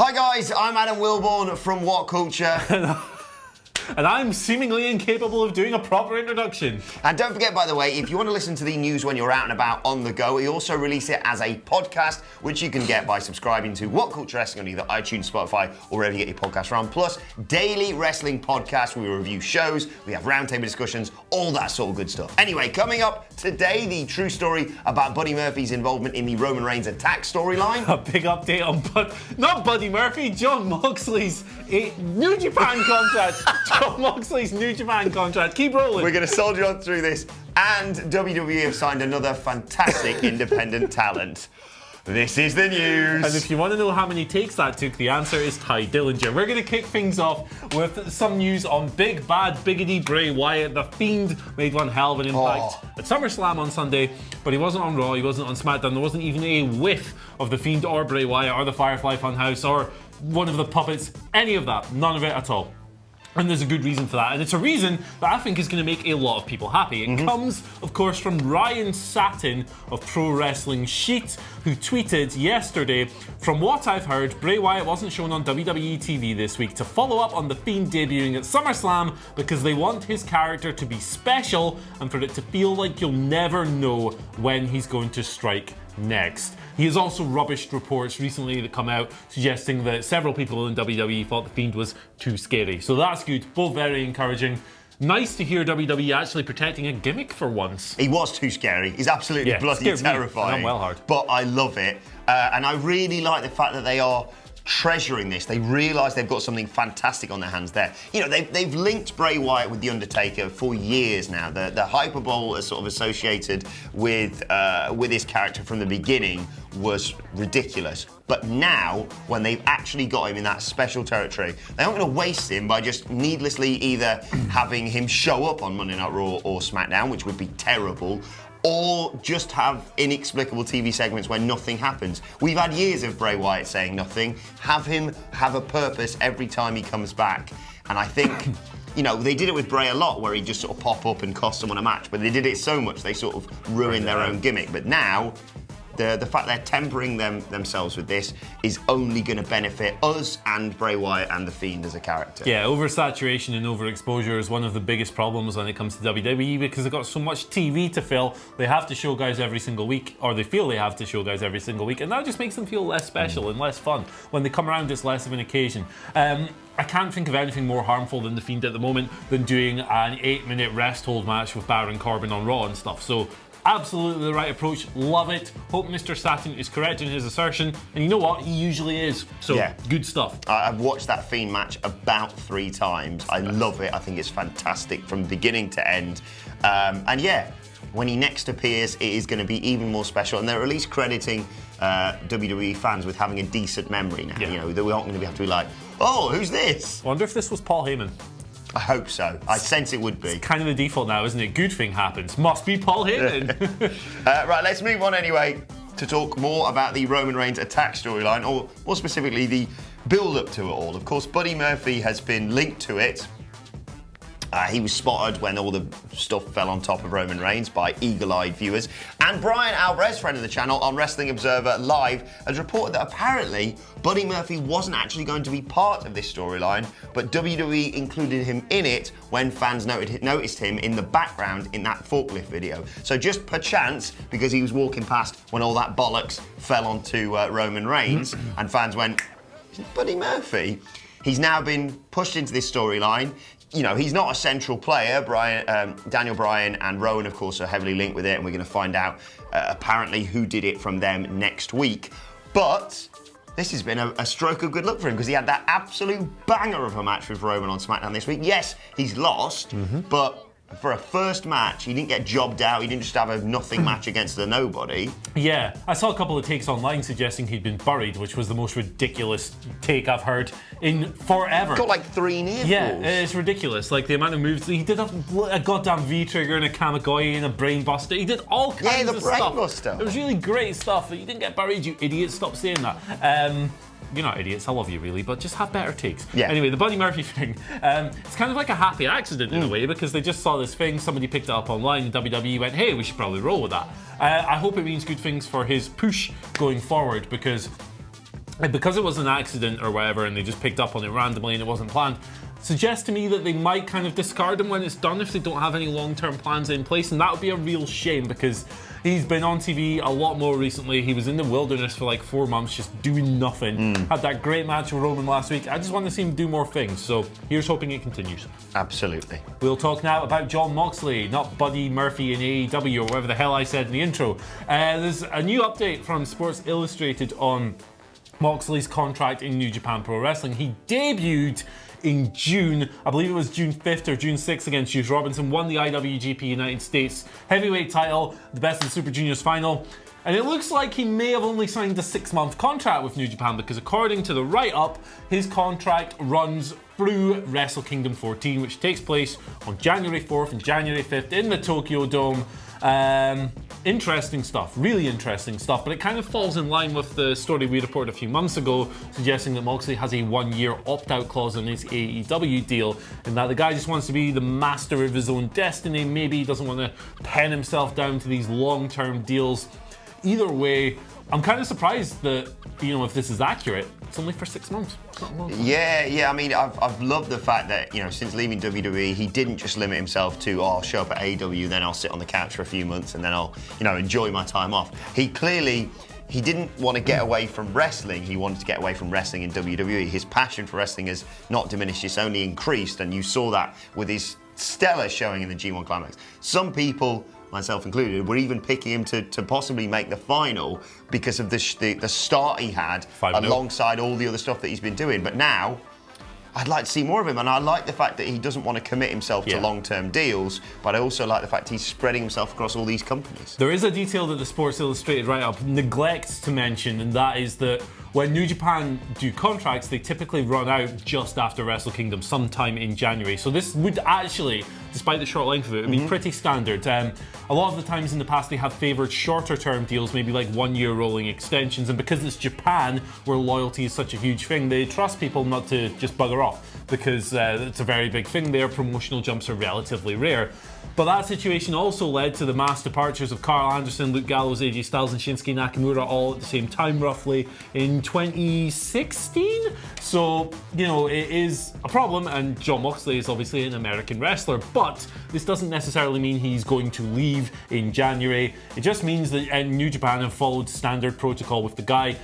Hi guys, I'm Adam Wilborn from WhatCulture. And I'm seemingly incapable of doing a proper introduction. And don't forget, by the way, if you want to listen to the news when you're out and about on the go, we also release it as a podcast, which you can get by subscribing to WhatCulture Wrestling on either iTunes, Spotify, or wherever you get your podcasts from. Plus, daily wrestling podcasts where we review shows, we have roundtable discussions, all that sort of good stuff. Anyway, coming up today, the true story about Buddy Murphy's involvement in the Roman Reigns attack storyline. A big update on not Buddy Murphy, Jon Moxley's New Japan contract. Jon Moxley's New Japan contract. Keep rolling. We're going to soldier on through this. And WWE have signed another fantastic independent talent. This is the news. And if you want to know how many takes that took, the answer is Ty Dillinger. We're going to kick things off with some news on Big Bad Biggity Bray Wyatt. The Fiend made one hell of an impact at SummerSlam on Sunday, but he wasn't on Raw, he wasn't on SmackDown. There wasn't even a whiff of the Fiend or Bray Wyatt or the Firefly Funhouse or one of the puppets, any of that. None of it at all. And there's a good reason for that, and it's a reason that I think is going to make a lot of people happy. It comes, of course, from Ryan Satin of Pro Wrestling Sheet, who tweeted yesterday, "From what I've heard, Bray Wyatt wasn't shown on WWE TV this week to follow up on The Fiend debuting at SummerSlam because they want his character to be special and for it to feel like you'll never know when he's going to strike next." He has also rubbished reports recently that come out suggesting that several people in WWE thought The Fiend was too scary. So that's good, both very encouraging. Nice to hear WWE actually protecting a gimmick for once. He was too scary. He's absolutely bloody terrifying. I'm well hard. But I love it. And I really like the fact that they are treasuring this. They realise they've got something fantastic on their hands there. You know, they've linked Bray Wyatt with The Undertaker for years now. The hyperbole sort of associated with his character from the beginning was ridiculous. But now, when they've actually got him in that special territory, they aren't going to waste him by just needlessly either having him show up on Monday Night Raw or SmackDown, which would be terrible, or just have inexplicable TV segments where nothing happens. We've had years of Bray Wyatt saying nothing. Have him have a purpose every time he comes back. And I think, you know, they did it with Bray a lot, where he'd just sort of pop up and cost someone a match. But they did it so much, they sort of ruined their own gimmick. But now, the fact they're tempering themselves with this is only going to benefit us and Bray Wyatt and The Fiend as a character. Yeah, oversaturation and overexposure is one of the biggest problems when it comes to WWE because they've got so much TV to fill. They have to show guys every single week, or they feel they have to show guys every single week, and that just makes them feel less special and less fun. When they come around, it's less of an occasion. I can't think of anything more harmful than The Fiend at the moment than doing an 8-minute rest hold match with Baron Corbin on Raw and stuff. So absolutely the right approach. Love it. Hope Mr. Satin is correct in his assertion. And you know what? He usually is. So yeah, good stuff. I've watched that Fiend match about 3 times. I love it. I think it's fantastic from beginning to end. And yeah, when he next appears, it is going to be even more special. And they're at least crediting WWE fans with having a decent memory now. Yeah. You know, that we aren't going to have to be like, oh, who's this? I wonder if this was Paul Heyman. I hope so. I sense it would be. It's kind of the default now, isn't it? Good thing happens. Must be Paul Heyman. Right, let's move on anyway to talk more about the Roman Reigns attack storyline, or more specifically, the build-up to it all. Of course, Buddy Murphy has been linked to it. He was spotted when all the stuff fell on top of Roman Reigns by eagle-eyed viewers. And Brian Alvarez, friend of the channel, on Wrestling Observer Live, has reported that apparently Buddy Murphy wasn't actually going to be part of this storyline, but WWE included him in it when fans noticed him in the background in that forklift video. So just perchance, because he was walking past when all that bollocks fell onto Roman Reigns, and fans went, "Is it Buddy Murphy?" He's now been pushed into this storyline. You know, he's not a central player. Daniel Bryan and Rowan, of course, are heavily linked with it, and we're going to find out apparently who did it from them next week. But this has been a stroke of good luck for him because he had that absolute banger of a match with Roman on SmackDown this week. Yes, he's lost, but for a first match, he didn't get jobbed out. He didn't just have a nothing match against a nobody. Yeah, I saw a couple of takes online suggesting he'd been buried, which was the most ridiculous take I've heard in forever. Got like 3 near falls. Yeah, it's ridiculous. Like the amount of moves. He did a goddamn V-trigger and a Kamigoye and a brain buster. He did all kinds of stuff. Yeah, the brain buster. It was really great stuff. You didn't get buried, you idiot. Stop saying that. You're not idiots, I love you really, but just have better takes. Yeah. Anyway, the Buddy Murphy thing, it's kind of like a happy accident in a way, because they just saw this thing, somebody picked it up online, and WWE went, hey, we should probably roll with that. I hope it means good things for his push going forward, because And because it was an accident or whatever, and they just picked up on it randomly and it wasn't planned, suggests to me that they might kind of discard him when it's done if they don't have any long-term plans in place, and that would be a real shame because he's been on TV a lot more recently. He was in the wilderness for like 4 months just doing nothing. Had that great match with Roman last week. I just want to see him do more things, so here's hoping it continues. Absolutely. We'll talk now about Jon Moxley, not Buddy Murphy in AEW or whatever the hell I said in the intro. There's a new update from Sports Illustrated on Moxley's contract in New Japan Pro Wrestling. He debuted in June, I believe it was June 5th or June 6th against Juice Robinson, won the IWGP United States heavyweight title, the Best of Super Juniors final, and it looks like he may have only signed a 6-month contract with New Japan because according to the write-up, his contract runs through Wrestle Kingdom 14, which takes place on January 4th and January 5th in the Tokyo Dome. Interesting stuff, really interesting stuff, but it kind of falls in line with the story we reported a few months ago, suggesting that Moxley has a 1-year opt-out clause in his AEW deal, and that the guy just wants to be the master of his own destiny. Maybe he doesn't want to pen himself down to these long-term deals. Either way, I'm kind of surprised that, if this is accurate, it's only for 6 months. It's not a long time. Yeah. I mean, I've loved the fact that, since leaving WWE, he didn't just limit himself to, I'll show up at AEW, then I'll sit on the couch for a few months, and then I'll, enjoy my time off. He didn't want to get away from wrestling. He wanted to get away from wrestling in WWE. His passion for wrestling has not diminished, it's only increased, and you saw that with his stellar showing in the G1 Climax. Some people, myself included, were even picking him to possibly make the final because of the start he had alongside all the other stuff that he's been doing. But now, I'd like to see more of him, and I like the fact that he doesn't want to commit himself to long-term deals, but I also like the fact he's spreading himself across all these companies. There is a detail that the Sports Illustrated write-up neglects to mention, and that is that when New Japan do contracts, they typically run out just after Wrestle Kingdom, sometime in January. So this would actually, despite the short length of it, be pretty standard. A lot of the times in the past, they have favoured shorter-term deals, maybe like 1-year rolling extensions. And because it's Japan, where loyalty is such a huge thing, they trust people not to just bugger off because it's a very big thing there. Promotional jumps are relatively rare. But that situation also led to the mass departures of Carl Anderson, Luke Gallows, AJ Styles, and Shinsuke Nakamura all at the same time, roughly, in 2016. So, it is a problem, and Jon Moxley is obviously an American wrestler, but this doesn't necessarily mean he's going to leave in January. It just means that New Japan have followed standard protocol with the guy.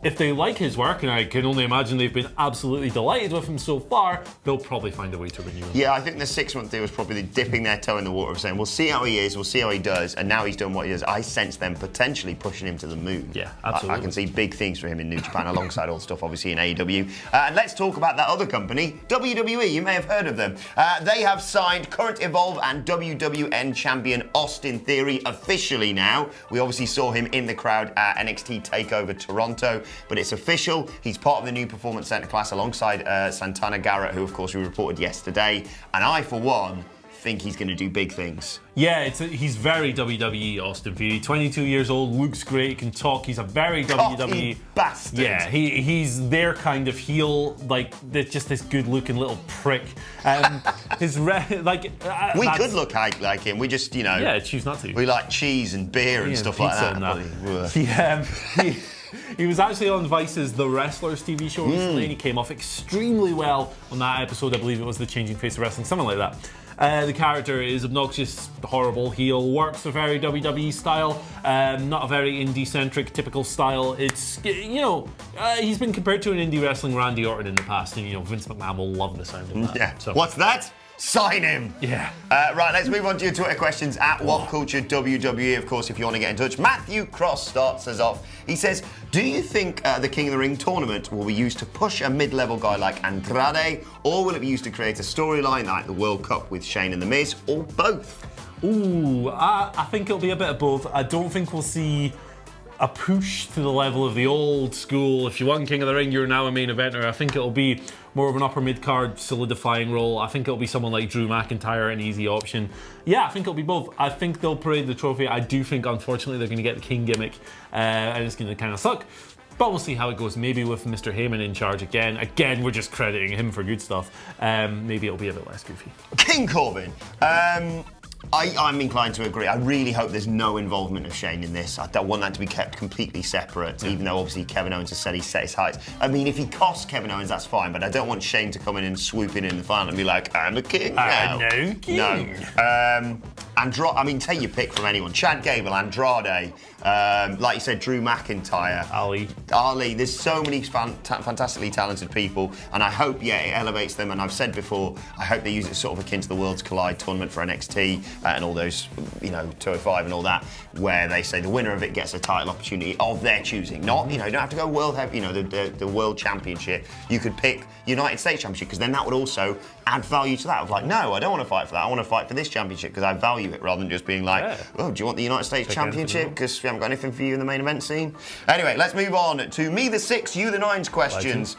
If they like his work, and I can only imagine they've been absolutely delighted with him so far, they'll probably find a way to renew him. Yeah, I think the 6-month deal was probably dipping their toe in the water of saying, we'll see how he is, we'll see how he does, and now he's done what he does. I sense them potentially pushing him to the moon. Yeah, absolutely. I can see big things for him in New Japan alongside all the stuff obviously in AEW. And let's talk about that other company, WWE. You may have heard of them. They have signed current Evolve and WWN champion Austin Theory officially now. We obviously saw him in the crowd at NXT TakeOver Toronto, but it's official. He's part of the new Performance Center class alongside Santana Garrett, who of course we reported yesterday. And I, for one, think he's going to do big things. Yeah, he's very WWE Austin Theory. 22 years old, looks great, can talk. He's a very WWE bastard. Yeah, he's their kind of heel, like just this good-looking little prick. We could look like him. We just, yeah, choose not to. We like cheese and beer and stuff like that. He was actually on Vice's The Wrestlers TV show recently, and he came off extremely well on that episode. I believe it was The Changing Face of Wrestling, something like that. The character is obnoxious, horrible heel, works a very WWE style, not a very indie-centric, typical style. It's, he's been compared to an indie wrestling Randy Orton in the past, and, Vince McMahon will love the sound of that. Yeah. So. What's that? Sign him! Yeah. Right, let's move on to your Twitter questions at WhatCulture WWE. Of course, if you want to get in touch. Matthew Cross starts us off. He says, do you think the King of the Ring tournament will be used to push a mid-level guy like Andrade, or will it be used to create a storyline like the World Cup with Shane and The Miz, or both? Ooh, I think it'll be a bit of both. I don't think we'll see a push to the level of the old school, if you won King of the Ring, you're now a main eventer. I think it'll be more of an upper mid-card solidifying role. I think it'll be someone like Drew McIntyre, an easy option. Yeah, I think it'll be both. I think they'll parade the trophy. I do think, unfortunately, they're going to get the King gimmick, and it's going to kind of suck. But we'll see how it goes. Maybe with Mr. Heyman in charge again. Again, we're just crediting him for good stuff. Maybe it'll be a bit less goofy. King Corbin. I'm inclined to agree. I really hope there's no involvement of Shane in this. I don't want that to be kept completely separate, even though obviously Kevin Owens has said he's set his heights. I mean, if he costs Kevin Owens, that's fine, but I don't want Shane to come in and swoop in the final and be like, I'm the king now. I'm king. No. Take your pick from anyone. Chad Gable, Andrade, like you said, Drew McIntyre. Ali. There's so many fantastically talented people, and I hope, it elevates them. And I've said before, I hope they use it sort of akin to the Worlds Collide tournament for NXT and all those, 205 and all that, where they say the winner of it gets a title opportunity of their choosing. Not, you don't have to go world heavy, the World Championship. You could pick United States Championship, because then that would also add value to that. Of like, no, I don't want to fight for that. I want to fight for this championship because I value it, rather than just being like, oh, do you want the United States Championship? Because we haven't got anything for you in the main event scene. Anyway, let's move on to me the 6, you the 9's questions.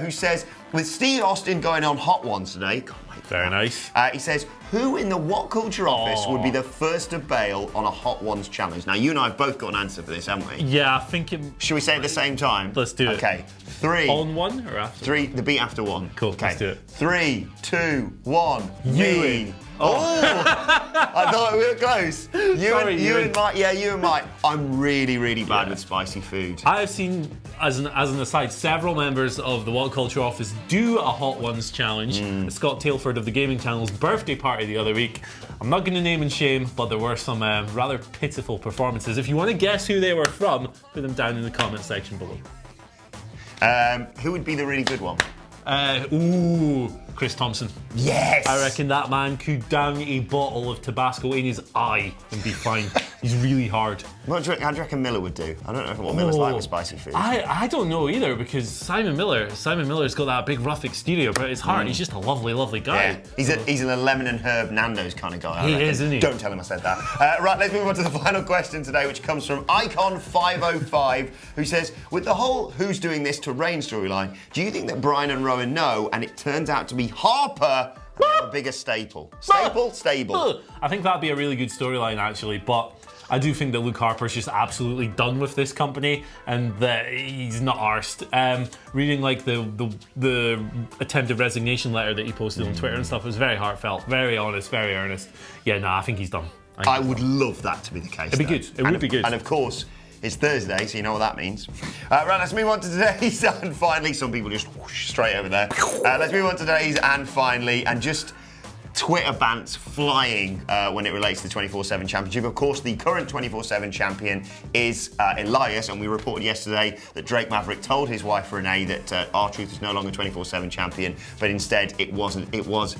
Who says, with Steve Austin going on Hot Ones today, very nice. He says, who in the WhatCulture office would be the first to bail on a Hot Ones challenge? Now, you and I have both got an answer for this, haven't we? Yeah, I think it... Should we say it at the same time? Let's do it. Okay. 3. On 1 or after? 3, the beat after 1. Cool, let's do it. 3, 2, 1. Ewan. I thought we were close. You and Mike. Yeah, you and Mike. I'm really, really bad with spicy food. I have seen, as an aside, several members of the WhatCulture office do a Hot Ones challenge. Scott Tailford of the Gaming Channel's birthday party the other week. I'm not going to name and shame, but there were some rather pitiful performances. If you want to guess who they were from, put them down in the comment section below. Who would be the really good one? Chris Thompson. Yes! I reckon that man could down a bottle of Tabasco in his eye and be fine. He's really hard. How do you reckon Miller would do? I don't know what Miller's like with spicy food. I don't know either, because Simon Miller's got that big rough exterior, but at his heart, he's just a lovely, lovely guy. Yeah. He's a lemon and herb Nando's kind of guy. He is, isn't he? Don't tell him I said that. Right, let's move on to the final question today, which comes from Icon505, who says, with the whole who's doing this to Reigns storyline, do you think that Bryan and Rowan know, and it turns out to be Harper, and they have a bigger stable? I think that'd be a really good storyline, actually, but I do think that Luke Harper's just absolutely done with this company and that he's not arsed. Reading like the attempted resignation letter that he posted on Twitter and stuff was very heartfelt, very honest, very earnest. Yeah, no, I think he's done. I would love that to be the case. It'd be good. It would be good. And of course, it's Thursday, so you know what that means. Right, let's move on to today's and finally. Some people just whoosh straight over there. Let's move on to today's and finally, and just Twitter bants flying when it relates to the 24/7 championship. Of course, the current 24/7 champion is Elias, and we reported yesterday that Drake Maverick told his wife Renee that R-Truth is no longer 24/7 champion, but instead it was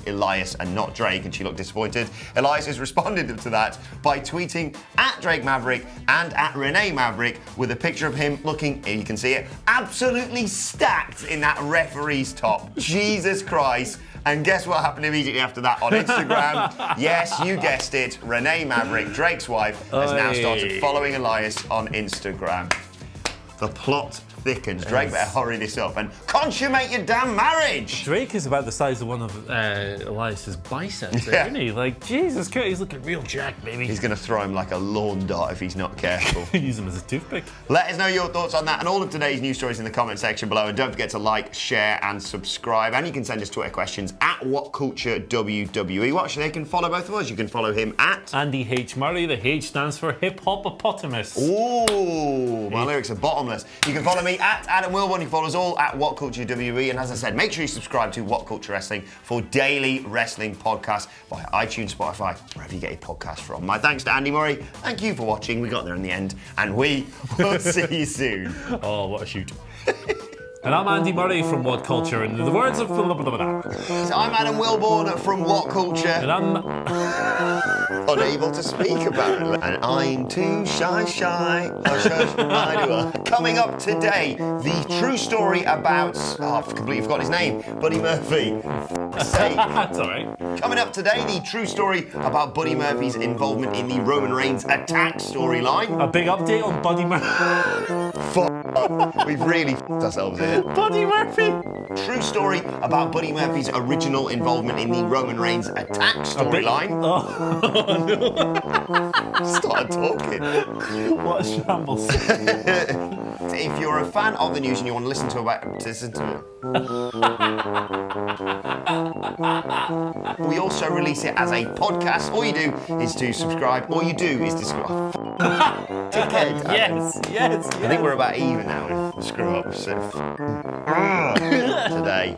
Elias and not Drake, and she looked disappointed. Elias has responded to that by tweeting at Drake Maverick and at Renee Maverick with a picture of him looking, you can see it, absolutely stacked in that referee's top. Jesus Christ. And guess what happened immediately after that on Instagram? Yes, you guessed it. Renee Maverick, Drake's wife, has now started following Elias on Instagram. The plot thickens. Drake better hurry this up and consummate your damn marriage. Drake is about the size of one of Elias's biceps, isn't he? Like, Jesus Christ, he's looking real jacked, baby. He's going to throw him like a lawn dart if he's not careful. Use him as a toothpick. Let us know your thoughts on that and all of today's news stories in the comment section below. And don't forget to like, share and subscribe. And you can send us Twitter questions at WhatCultureWWE. Watch, they can follow both of us. You can follow him at Andy H. Murray. The H stands for hip-hop-opotamus. Ooh, my lyrics are bottomless. You can follow me at Adam Wilborn. You can follow us all at WhatCultureWWE. And as I said, make sure you subscribe to What Culture Wrestling for daily wrestling podcasts via iTunes, Spotify, wherever you get your podcast from. My thanks to Andy Murray. Thank you for watching. We got there in the end, and we will see you soon. Oh, what a shoot. And I'm Andy Murray from WhatCulture, and in the words of... So I'm Adam Wilborn from WhatCulture. And I'm... unable to speak, apparently. And I'm too shy. Coming up today, the true story about... Oh, I've completely forgotten his name. Buddy Murphy. That's all right. Coming up today, the true story about Buddy Murphy's involvement in the Roman Reigns attack storyline. A big update on Buddy Murphy. We've really f***ed ourselves here. Buddy Murphy. True story about Buddy Murphy's original involvement in the Roman Reigns attack storyline. Started talking. What a shambles. If you're a fan of the news and you want to listen to it, we also release it as a podcast. All you do is to subscribe. All you do is to Yes. I think we're about even now with the screw ups today.